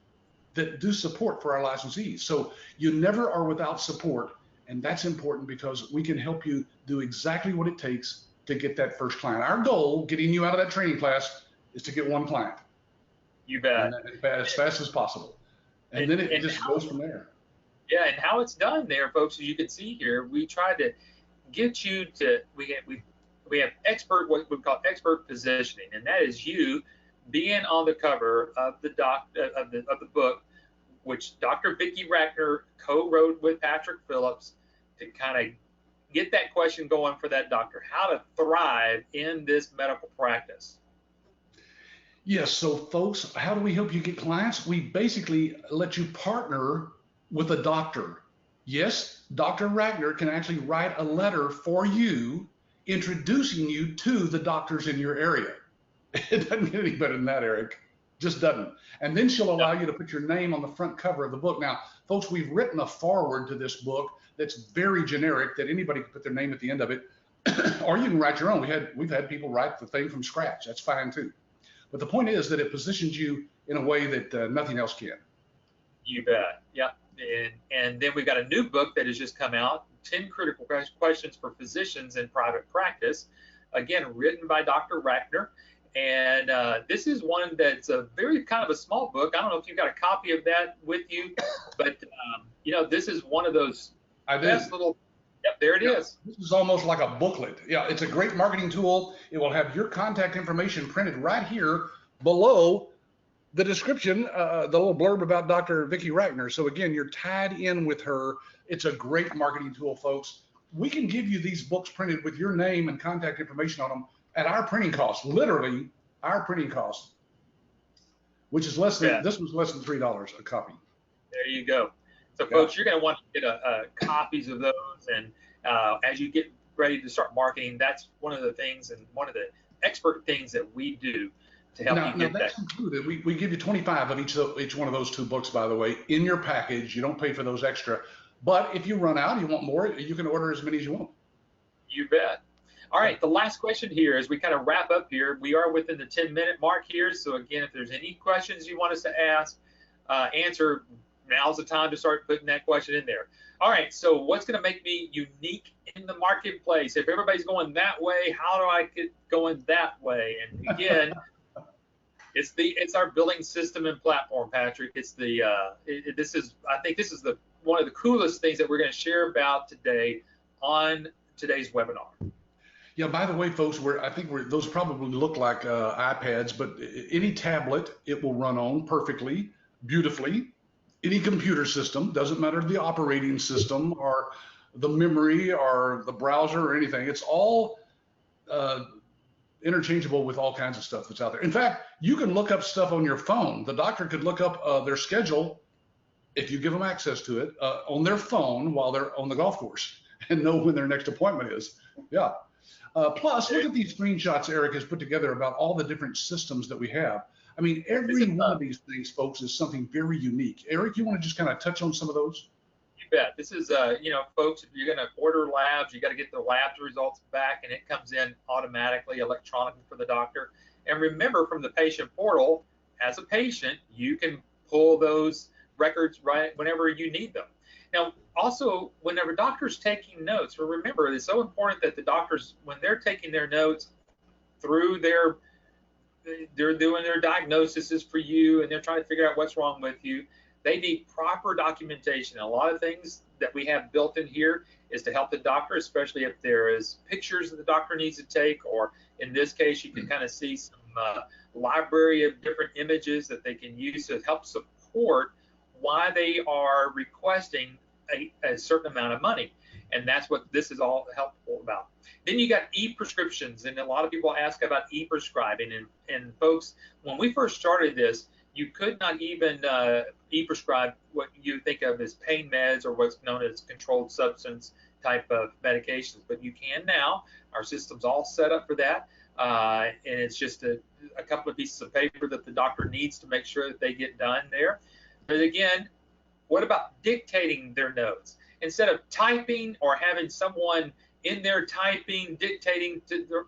that do support for our licensees. So you never are without support, and that's important because we can help you do exactly what it takes to get that first client. Our goal, getting you out of that training class, is to get one client. You bet. As fast as possible. And then it just goes from there. Yeah, and how it's done there, folks, as you can see here, we try to get you to, we have expert, what we call expert positioning, and that is you being on the cover of the book, which Dr. Vicki Rackner co-wrote with Patrick Phillips to kind of get that question going for that doctor, how to thrive in this medical practice. Yes, so folks, how do we help you get clients? We basically let you partner with a doctor. Yes, Dr. Rackner can actually write a letter for you introducing you to the doctors in your area. It doesn't get any better than that, Eric. Just doesn't. And then she'll allow you to put your name on the front cover of the book. Now, folks, we've written a foreword to this book that's very generic that anybody can put their name at the end of it, or you can write your own. We've had people write the thing from scratch. That's fine too. But the point is that it positions you in a way that nothing else can. You bet. Yeah. And then we've got a new book that has just come out, 10 Critical Questions for Physicians in Private Practice, again, written by Dr. Rackner. And this is one that's a very kind of a small book. I don't know if you've got a copy of that with you, but, this is one of those best little. Yep, there it is. This is almost like a booklet. Yeah, it's a great marketing tool. It will have your contact information printed right here below the description, the little blurb about Dr. Vicki Rackner. So again, you're tied in with her. It's a great marketing tool, folks. We can give you these books printed with your name and contact information on them at our printing cost, literally our printing cost, which is less than, this was less than $3 a copy. There you go. So folks, you're going to want to get copies of those, and as you get ready to start marketing, that's one of the things and one of the expert things that we do to help you get that's included. We give you 25 of each one of those two books, by the way, in your package. You don't pay for those extra. But if you run out, you want more, you can order as many as you want. You bet. All right, the last question here as we kind of wrap up here, we are within the 10-minute mark here. So again, if there's any questions you want us to answer, now's the time to start putting that question in there. All right, so what's going to make me unique in the marketplace? If everybody's going that way, how do I get going that way? And again, it's our billing system and platform, Patrick. It's I think this is one of the coolest things that we're going to share about today on today's webinar. Yeah, by the way, folks, those probably look like iPads, but any tablet it will run on perfectly, beautifully. Any computer system, doesn't matter the operating system or the memory or the browser or anything. It's all interchangeable with all kinds of stuff that's out there. In fact, you can look up stuff on your phone. The doctor could look up their schedule, if you give them access to it, on their phone while they're on the golf course. and know when their next appointment is. Yeah. Plus, look at these screenshots Eric has put together about all the different systems that we have. I mean, every one of these things, folks, is something very unique. Eric, you want to just kind of touch on some of those? You bet. This is, folks, if you're going to order labs, you got to get the lab results back, and it comes in automatically, electronically for the doctor. And remember, from the patient portal, as a patient, you can pull those records right whenever you need them. Now, also, whenever doctors taking notes, remember, it's so important that the doctors, when they're taking their notes through they're doing their diagnoses for you, and they're trying to figure out what's wrong with you. They need proper documentation. A lot of things that we have built in here is to help the doctor, especially if there is pictures that the doctor needs to take, or in this case, you can kind of see some library of different images that they can use to help support why they are requesting a certain amount of money. And that's what this is all helpful about. Then you got e-prescriptions, and a lot of people ask about e-prescribing. And folks, when we first started this, you could not even e-prescribe what you think of as pain meds or what's known as controlled substance type of medications, but you can now. Our system's all set up for that, and it's just a couple of pieces of paper that the doctor needs to make sure that they get done there. But again, what about dictating their notes? Instead of typing or having someone in there typing, dictating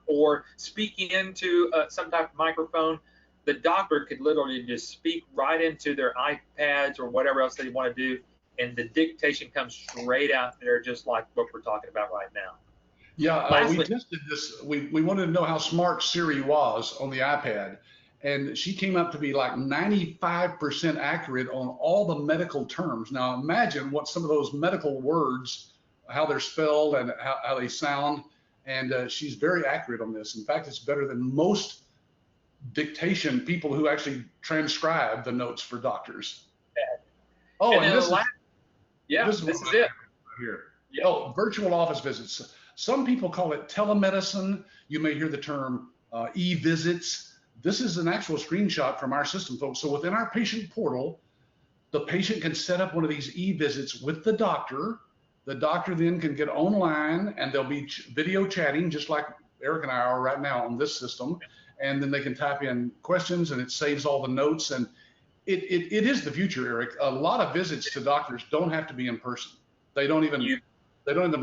or speaking into some type of microphone, the doctor could literally just speak right into their iPads or whatever else they want to do, and the dictation comes straight out there, just like what we're talking about right now. Yeah, we tested this. We wanted to know how smart Siri was on the iPad, and she came up to be like 95% accurate on all the medical terms. Now imagine what some of those medical words, how they're spelled and how they sound, and she's very accurate on this. In fact, it's better than most dictation people who actually transcribe the notes for doctors. Oh, and this is it. Here. Yep. Oh, virtual office visits. Some people call it telemedicine. You may hear the term e-visits. This is an actual screenshot from our system, folks. So within our patient portal, the patient can set up one of these e-visits with the doctor. The doctor then can get online, and they'll be video chatting, just like Eric and I are right now on this system. And then they can type in questions, and it saves all the notes. And it is the future, Eric. A lot of visits to doctors don't have to be in person. They don't even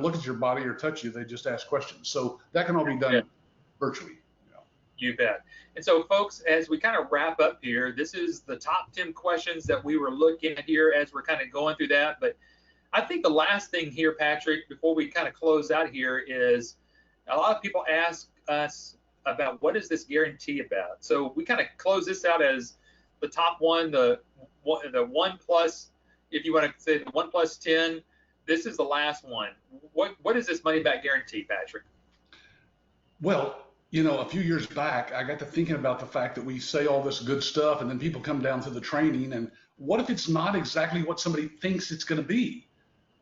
look at your body or touch you. They just ask questions. So that can all be done virtually. You bet. And so, folks, as we kind of wrap up here, this is the top 10 questions that we were looking at here as we're kind of going through that. But I think the last thing here, Patrick, before we kind of close out here, is a lot of people ask us about what is this guarantee about. So we kind of close this out as the top one, the 1 plus, if you want to say the 1 plus 10. This is the last one. What is this money back guarantee, Patrick? Well, a few years back, I got to thinking about the fact that we say all this good stuff, and then people come down to the training, and what if it's not exactly what somebody thinks it's going to be?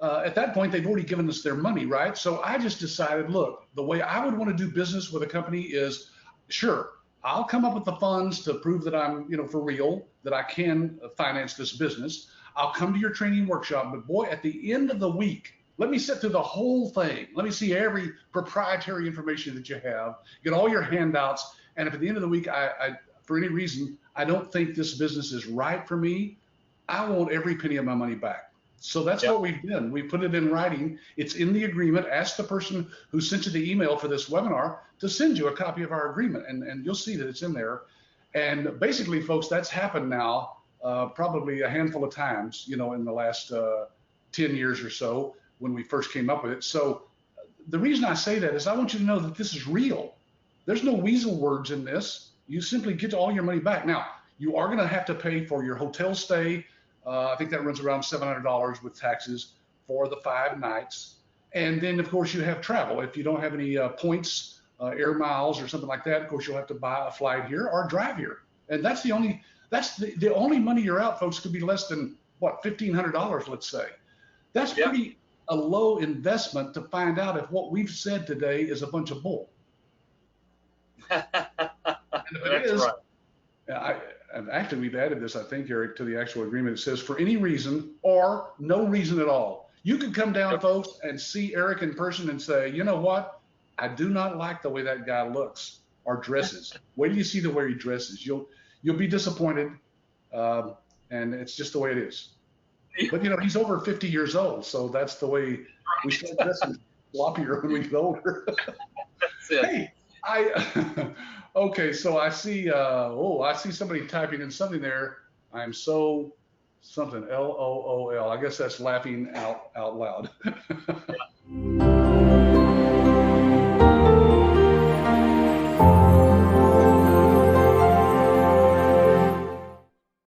At that point, they've already given us their money, right? So I just decided, look, the way I would want to do business with a company is, sure, I'll come up with the funds to prove that I'm, for real, that I can finance this business. I'll come to your training workshop, but boy, at the end of the week, let me sit through the whole thing. Let me see every proprietary information that you have, get all your handouts, and if at the end of the week, I for any reason, I don't think this business is right for me, I want every penny of my money back. So that's what we've done. We put it in writing. It's in the agreement. Ask the person who sent you the email for this webinar to send you a copy of our agreement, and you'll see that it's in there. And basically, folks, that's happened now probably a handful of times, in the last 10 years or so when we first came up with it. So the reason I say that is I want you to know that this is real. There's no weasel words in this. You simply get all your money back. Now, you are going to have to pay for your hotel stay. I think that runs around $700 with taxes for the 5 nights. And then, of course, you have travel. If you don't have any points, air miles or something like that, of course, you'll have to buy a flight here or drive here. And that's the only money you're out, folks, could be less than, $1,500, let's say. That's pretty a low investment to find out if what we've said today is a bunch of bull. And if it is, and actually, we've added this, I think, Eric, to the actual agreement. It says, for any reason or no reason at all, You could come down, folks, and see Eric in person and say, you know what? I do not like the way that guy looks or dresses. Wait till you see the way he dresses. You'll be disappointed, um, and it's just the way it is. But he's over 50 years old, so that's the way we start dressing sloppier when we get older. That's it. Hey, okay, so I see I see somebody typing in something there. I'm so something LOOL. I guess that's laughing out loud. Yeah.